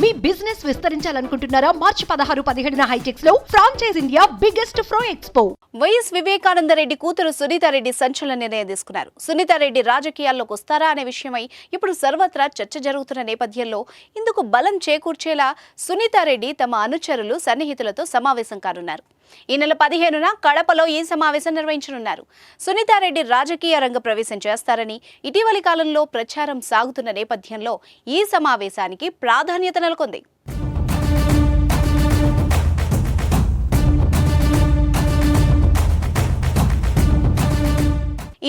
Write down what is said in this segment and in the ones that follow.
మీ business విస్తరించాలనుకుంటున్నారా? మార్చి 16-17 హైటెక్స్ లో franchise India biggest ఫ్రో expo. YS Vivekananda Reddy కూతురు సునీతారెడ్డి సంచలన నిర్ణయం తీసుకున్నారు. సునీతారెడ్డి రాజకీయాల్లోకి వస్తారా అనే విషయమై ఇప్పుడు సర్వత్రా చర్చ జరుగుతున్న నేపథ్యంలో ఇందుకు బలం చేకూర్చేలా సునీతారెడ్డి తమ అనుచరులు సన్నిహితులతో సమావేశం కానున్నారు. ఈ నెల 15న కడపలో ఈ సమావేశం నిర్వహించనున్నారు. సునీతారెడ్డి రాజకీయ రంగ ప్రవేశం చేస్తారని ఇటీవలి కాలంలో ప్రచారం సాగుతున్న నేపథ్యంలో ఈ సమావేశానికి ప్రాధాన్యత నెలకొంది.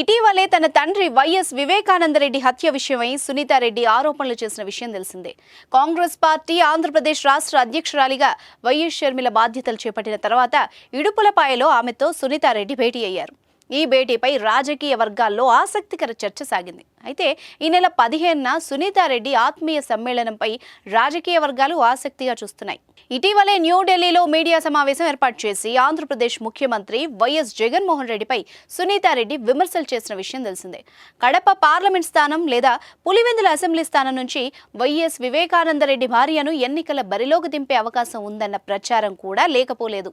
ఇటీవలే తన తండ్రి వైఎస్ వివేకానందరెడ్డి హత్య విషయమై సునీతారెడ్డి ఆరోపణలు చేసిన విషయం తెలిసిందే. కాంగ్రెస్ పార్టీ ఆంధ్రప్రదేశ్ రాష్ట్ర అధ్యక్షురాలిగా వైఎస్ షర్మిల బాధ్యతలు చేపట్టిన తర్వాత ఇడుపులపాయలో ఆమెతో సునీతారెడ్డి భేటీ అయ్యారు. ఈ భేటీపై రాజకీయ వర్గాల్లో ఆసక్తికర చర్చ సాగింది. అయితే ఈ నెల 15న సునీతారెడ్డి ఆత్మీయ సమ్మేళనంపై రాజకీయ వర్గాలు ఆసక్తిగా చూస్తున్నాయి. ఇటీవలే న్యూఢిల్లీలో మీడియా సమావేశం ఏర్పాటు చేసి ఆంధ్రప్రదేశ్ ముఖ్యమంత్రి వైఎస్ జగన్మోహన్ రెడ్డిపై సునీతారెడ్డి విమర్శలు చేసిన విషయం తెలిసిందే. కడప పార్లమెంట్ స్థానం లేదా పులివెందుల అసెంబ్లీ స్థానం నుంచి వైఎస్ వివేకానందరెడ్డి భార్యను ఎన్నికల బరిలోకి దింపే అవకాశం ఉందన్న ప్రచారం కూడా లేకపోలేదు.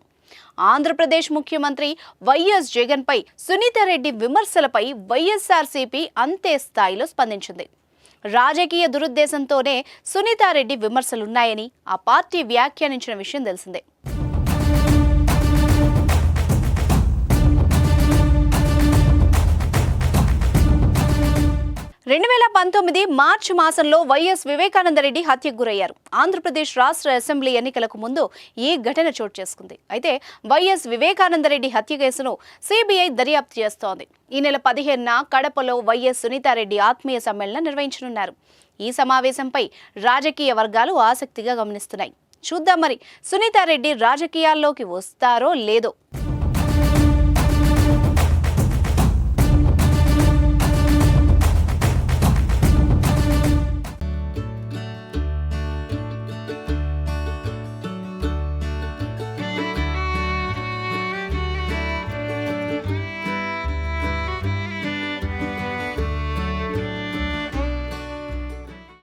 ఆంధ్రప్రదేశ్ ముఖ్యమంత్రి వైఎస్ జగన్పై సునీతారెడ్డి విమర్శలపై వైఎస్ఆర్సీపీ అంతే స్థాయిలో స్పందించింది. రాజకీయ దురుద్దేశంతోనే సునీతారెడ్డి విమర్శలున్నాయని ఆ పార్టీ వ్యాఖ్యానించిన విషయం తెలిసిందే. 2019 మార్చి మాసంలో వైఎస్ వివేకానందరెడ్డి హత్యకు గురయ్యారు. ఆంధ్రప్రదేశ్ రాష్ట్ర అసెంబ్లీ ఎన్నికలకు ముందు ఈ ఘటన చోటు చేసుకుంది. అయితే వైఎస్ వివేకానందరెడ్డి హత్య కేసును సిబిఐ దర్యాప్తు చేస్తోంది. ఈ నెల 15న కడపలో వైఎస్ సునీతారెడ్డి ఆత్మీయ సమ్మేళనం నిర్వహించనున్నారు. ఈ సమావేశంపై రాజకీయ వర్గాలు ఆసక్తిగా గమనిస్తున్నాయి. చూద్దాం మరి సునీతారెడ్డి రాజకీయాల్లోకి వస్తారో లేదో.